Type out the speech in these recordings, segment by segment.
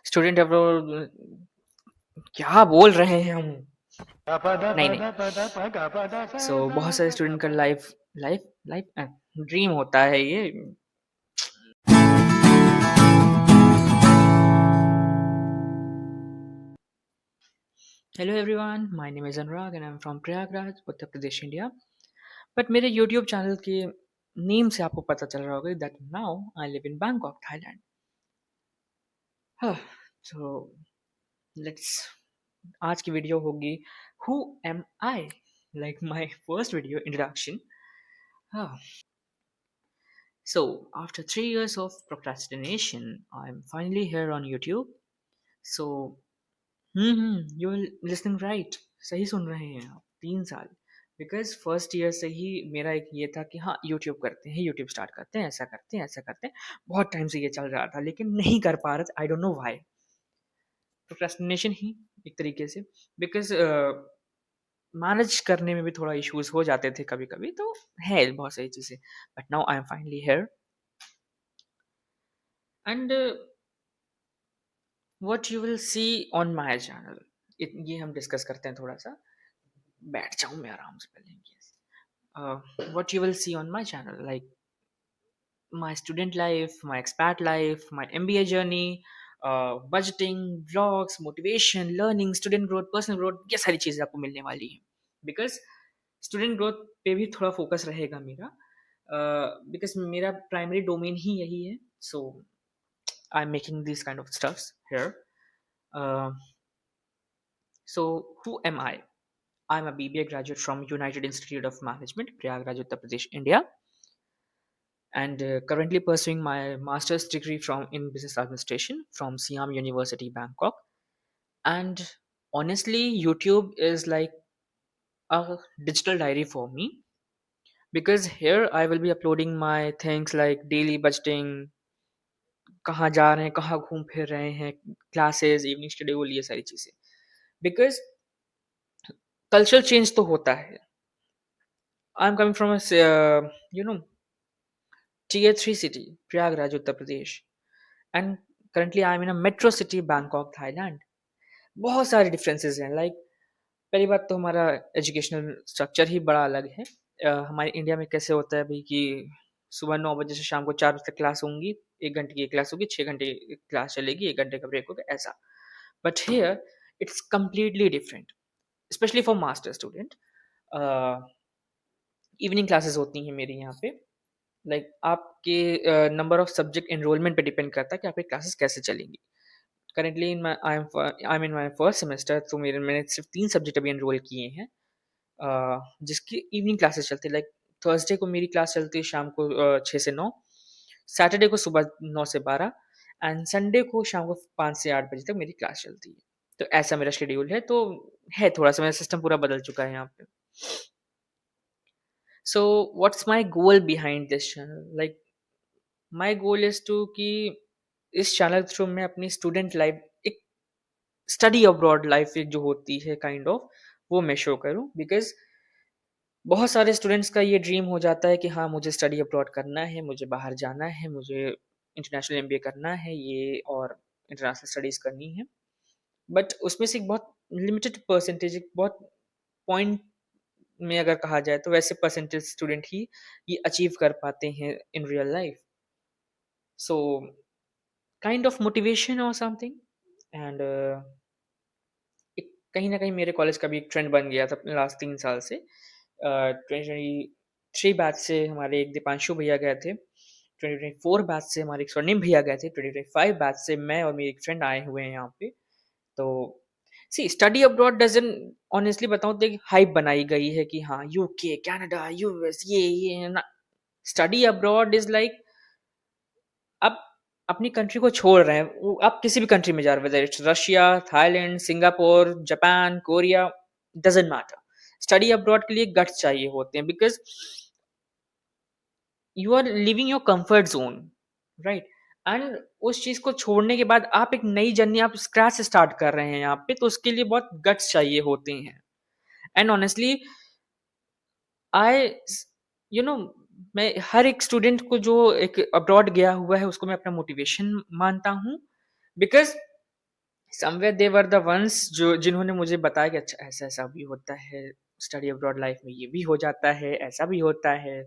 Student abroad क्या बोल रहे हैं हम? नहीं नहीं। सो बहुत सारे स्टूडेंट का लाइफ लाइफ लाइफ ड्रीम होता है ये। Hello everyone, my name is Anurag and I am from Prayagraj, Uttar Pradesh, India. But मेरे यूट्यूब चैनल के नेम से आपको पता चल रहा होगा that now I live in Bangkok, Thailand. So let's, आज की वीडियो होगी who am I, like my first video introduction. So, after 3 years of procrastination, I'm finally here on YouTube. So, you're listening right. सही सुन रहे हैं आप, 3 साल। Because first year से ही मेरा एक ये था कि हाँ, यूट्यूब करते हैं, यूट्यूब स्टार्ट करते हैं, ऐसा करते हैं, ऐसा करते हैं। बहुत टाइम से ये चल रहा था, लेकिन नहीं कर पा रहे थे। I don't know why. Procrastination ही एक तरीके से। बिकॉज मैनेज करने में भी थोड़ा इश्यूज हो जाते थे कभी कभी, तो है बहुत सारी चीज़ें। But now I am finally here and what you will see on my channel, ये हम डिस्कस करते हैं थोड़ा सा। बैठ जाऊं मैं आराम से पहले। What you will see on my channel, like my student life, my expat life, my MBA journey, budgeting, vlogs, motivation, learning, student growth, personal growth, ये सारी चीज़ें आपको मिलने वाली हैं। बिकॉज स्टूडेंट ग्रोथ पे भी थोड़ा फोकस रहेगा मेरा, बिकॉज मेरा प्राइमरी डोमेन ही यही है। So I am making this kind of stuffs here. So, who am I? I'm a BBA graduate from United Institute of Management, Prayagraj, Uttar Pradesh, India, and currently pursuing my master's degree from in business administration from Siam University, Bangkok. And honestly, YouTube is like a digital diary for me, because here I will be uploading my things like daily budgeting, कहाँ जा रहे हैं, कहाँ घूम फिर रहे हैं, classes, evening schedule, ये सारी चीज़ें। बिकॉज कल्चरल चेंज तो होता है। I am coming from you know Tier 3 city, Prayagraj, Uttar Pradesh, and currently I'm in a metro city, Bangkok, Thailand. बहुत सारे डिफरेंसेस हैं। लाइक पहली बात तो हमारा एजुकेशनल स्ट्रक्चर ही बड़ा अलग है। हमारे इंडिया में कैसे होता है भाई कि सुबह 9 बजे से शाम को 4 बजे तक क्लास होंगी, 1 घंटे की क्लास होगी, 6 घंटे की क्लास चलेगी, 1 घंटे का ब्रेक होगा, ऐसा। But here it's completely different, specially for master student. Evening classes होती हैं मेरी यहाँ पे। लाइक आपके नंबर ऑफ सब्जेक्ट एनरोलमेंट पे डिपेंड करता है कि आपकी क्लासेस कैसे चलेंगी। Currently in my I am in my first semester, तो मैंने सिर्फ 3 सब्जेक्ट अभी एनरोल किए हैं, जिसकी इवनिंग क्लासेस चलती है। लाइक थर्सडे को मेरी क्लास चलती है शाम को 6 से 9, सैटरडे को सुबह 9 से 12, एंड संडे को शाम को 5 से 8 बजे तक मेरी क्लास चलती है। तो ऐसा मेरा शेड्यूल है। तो है थोड़ा सा, मेरा सिस्टम पूरा बदल चुका है यहाँ पे। So what's my goal behind this channel, like my goal is to कि इस चैनल थ्रू मैं अपनी स्टूडेंट लाइफ, एक स्टडी अब्रॉड लाइफ जो होती है काइंड ऑफ, वो मैं शो करूं। बिकॉज बहुत सारे स्टूडेंट्स का ये ड्रीम हो जाता है कि हाँ, मुझे स्टडी अब्रॉड करना है, मुझे बाहर जाना है, मुझे इंटरनेशनल एमबीए करना है ये, और इंटरनेशनल स्टडीज करनी है। बट उसमें से एक बहुत लिमिटेड परसेंटेज, एक बहुत पॉइंट में अगर कहा जाए तो वैसे परसेंटेज स्टूडेंट ही ये अचीव कर पाते हैं in real life. So kind of motivation और समथिंग। एंड एक कहीं ना कहीं मेरे कॉलेज का भी एक ट्रेंड बन गया था लास्ट 3 साल से। 2023 बैच से हमारे एक दीपांशु भैया गए थे, 2024 बैच से हमारे एक स्वर्णिम भैया गए थे, 2025 बैच से मैं और मेरी एक फ्रेंड आए हुए हैं यहाँ पे। तो सी स्टडी अब्रॉड डजन, ऑनेस्टली बताऊँ तो एक हाइप बनाई गई है कि हाँ, यूके, कनाडा, यूएस, ये ना। स्टडी अब्रॉड इज लाइक आप अपनी कंट्री को छोड़ रहे हैं, आप किसी भी कंट्री में जा रहे हैं, whether it's Russia, Thailand, Singapore, Japan, Korea, doesn't matter. Study abroad के लिए गट्स चाहिए होते हैं, because you are leaving your comfort zone, right. And उस चीज को छोड़ने के बाद आप एक नई जर्नी, आप स्क्रैच से स्टार्ट कर रहे हैं यहाँ पे, तो उसके लिए बहुत गट्स चाहिए होते हैं। And honestly I you know मैं हर एक स्टूडेंट को जो एक अब्रॉड गया हुआ है उसको मैं अपना मोटिवेशन मानता हूँ। Because somewhere they were the ones जो जिन्होंने मुझे बताया कि अच्छा ऐसा ऐसा भी होता है, स्टडी अब्रॉड लाइफ में ये भी हो जाता है, ऐसा भी होता है,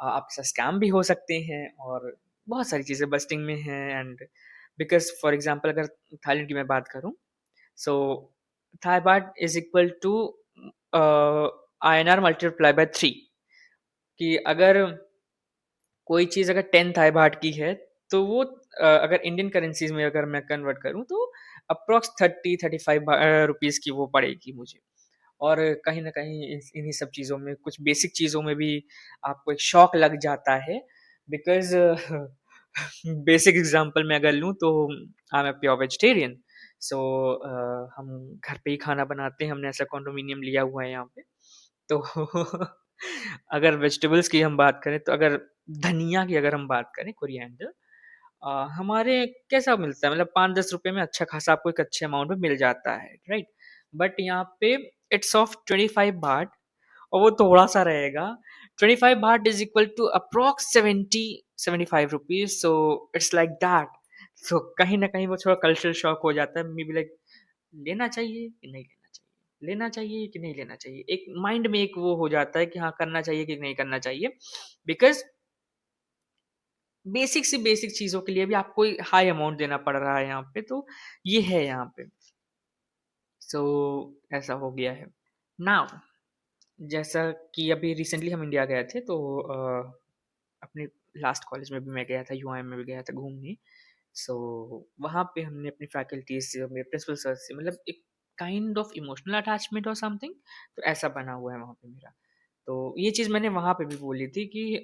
आपके साथ स्कैम भी हो सकते हैं और बहुत सारी चीज़ें बस्टिंग में हैं। एंड बिकॉज फॉर एग्जांपल अगर थाईलैंड की मैं बात करूं, so Thai baht is equal to INR multiply by 3, कि अगर कोई चीज़ अगर 10 थाई बाट की है तो वो अगर इंडियन करेंसीज में अगर मैं कन्वर्ट करूँ तो अप्रॉक्स 30-35 रुपीज़ की वो पड़ेगी मुझे। और कहीं न कहीं इन्हीं सब चीज़ों में कुछ बेसिक चीज़ों में भी आपको एक शॉक लग जाता है, बिकॉज़ बेसिक एग्ज़ाम्पल मैं अगर लूँ तो I am a pure vegetarian. So हम घर पे ही खाना बनाते हैं, हमने ऐसा कंडोमिनियम लिया हुआ है यहाँ पे। तो अगर वेजिटेबल्स की हम बात करें तो अगर धनिया की अगर हम बात करें, कोरिएंडर हमारे कैसा मिलता है, मतलब 5-10 रुपए में अच्छा खासा आपको एक अच्छे अमाउंट में मिल जाता है, राइट? बट यहाँ पे इट्स ऑफ 25 बाट, और वो थोड़ा सा रहेगा। 25 baht is equal to approx 70-75 rupees, so it's like that. So कहीं ना कहीं वो थोड़ा कल्चरल शॉक हो जाता है, मे बी लाइक लेना चाहिए कि नहीं लेना चाहिए, लेना चाहिए कि नहीं लेना चाहिए, एक माइंड में एक वो हो जाता है कि हाँ करना चाहिए कि नहीं करना चाहिए, बिकॉज बेसिक से बेसिक चीज़ों के लिए भी आपको हाई अमाउंट देना पड़ रहा है यहाँ पे, तो ये है यहाँ पे। सो ऐसा हो गया है। नाउ जैसा कि अभी रिसेंटली हम इंडिया गए थे, तो अपने लास्ट कॉलेज में भी मैं गया था, यूआईएम में भी गया था घूमने। सो वहाँ पे हमने अपनी फैकल्टीज से, अपने प्रिंसिपल सर से, मतलब एक काइंड ऑफ इमोशनल अटैचमेंट और समथिंग, तो ऐसा बना हुआ है वहाँ पे मेरा। तो ये चीज़ मैंने वहाँ पे भी बोली थी कि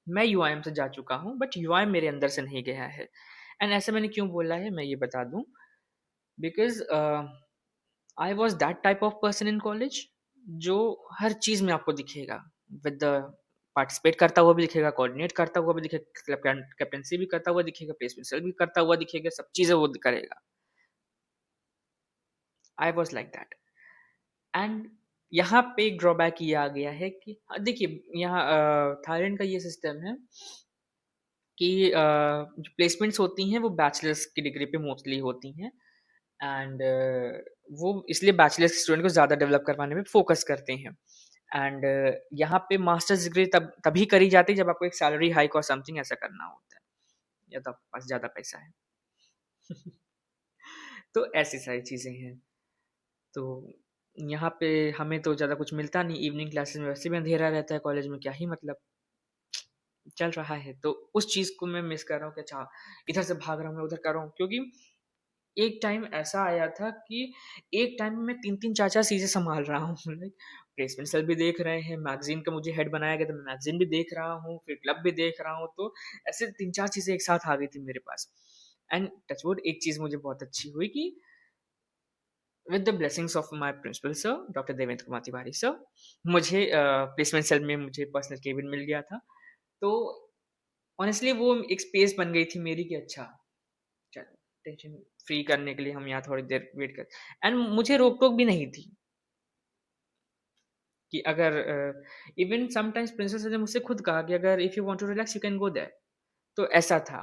मैं यूआईएम से जा चुका हूँ बट यूआईएम मेरे अंदर से नहीं गया है। एंड ऐसा मैंने क्यों बोला है मैं ये बता दूँ, because I was that type of person in college जो हर चीज़ में आपको दिखेगा, विद द पार्टिसिपेट करता हुआ भी दिखेगा, कोऑर्डिनेट करता हुआ भी दिखेगा, कैप्टनसी भी करता हुआ दिखेगा, प्लेसमेंट भी करता हुआ दिखेगा, सब चीज़ें वो करेगा। I was like that. And यहाँ पे एक ड्रॉबैक ये आ गया है कि देखिए यहाँ थाईलैंड का ये सिस्टम है कि जो प्लेसमेंट्स होती हैं वो बैचलर्स की डिग्री पे मोस्टली होती हैं। एंड वो इसलिए बैचलर्स के स्टूडेंट को ज़्यादा डेवलप करवाने में फोकस करते हैं। एंड यहाँ पे मास्टर्स डिग्री तभी करी जाती है जब आपको एक सैलरी हाइक और समथिंग ऐसा करना होता है, या तो आपके पास ज़्यादा पैसा है। तो ऐसी सारी चीज़ें हैं। तो यहाँ पे हमें तो ज़्यादा कुछ मिलता नहीं, इवनिंग क्लासेस में वैसे भी अंधेरा रहता है कॉलेज में, क्या ही मतलब चल रहा है। तो उस चीज़ को मैं मिस कर रहा हूँ कि अच्छा इधर से भाग रहा हूँ, मैं उधर कर रहा हूँ, क्योंकि एक टाइम ऐसा आया था कि एक टाइम में मैं 3-3 4-4 चीज़ें सँभाल रहा हूँ। लाइक प्लेसमेंट सेल भी देख रहे हैं, मैगज़ीन का मुझे हेड बनाया गया तो मैं मैगज़ीन भी देख रहा हूँ, फिर क्लब भी देख रहा हूँ, तो ऐसे 3-4 चीज़ें एक साथ आ गई थी मेरे पास। एंड टच वुड एक चीज़ मुझे बहुत अच्छी हुई कि with the blessings of my principal sir doctor Devendra Kumar Tiwari sir, मुझे प्लेसमेंट सेल में मुझे पर्सनल केबिन मिल गया था। तो ऑनेस्टली वो एक स्पेस बन गई थी मेरी कि अच्छा चलो टेंशन फ्री करने के लिए हम यहाँ थोड़ी देर वेट कर। एंड मुझे रोक टोक भी नहीं थी कि अगर इवन समटाइम्स प्रिंसिपल सर ने मुझसे खुद कहा कि अगर if you want to relax you can go there. तो ऐसा था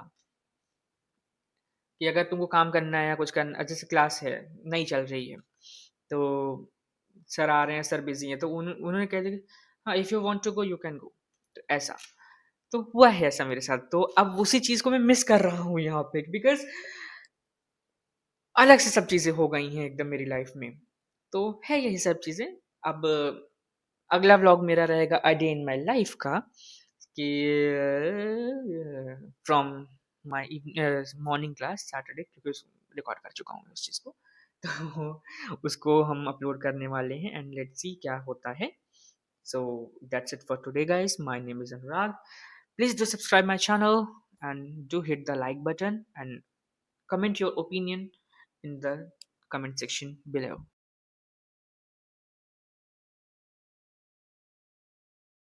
कि अगर तुमको काम करना है या कुछ करना, जैसे क्लास है नहीं चल रही है, तो सर आ रहे हैं, सर बिजी हैं, तो उन्होंने कह दिया कि हाँ if you want to go you can go. तो ऐसा तो हुआ है ऐसा मेरे साथ, तो अब उसी चीज को मैं मिस कर रहा हूँ यहाँ पे, बिकॉज अलग से सब चीज़ें हो गई हैं एकदम मेरी लाइफ में। तो है यही सब चीज़ें। अब अगला व्लॉग मेरा रहेगा a day in my life का, कि from my morning class Saturday, क्योंकि रिकॉर्ड कर चुका हूँ मैं उस चीज़ को। तो उसको हम अपलोड करने वाले हैं एंड लेट्स सी क्या होता है। So that's it for today, guys. My name is Anurag. Please do subscribe my channel and do hit the like button and comment your opinion in the comment section below.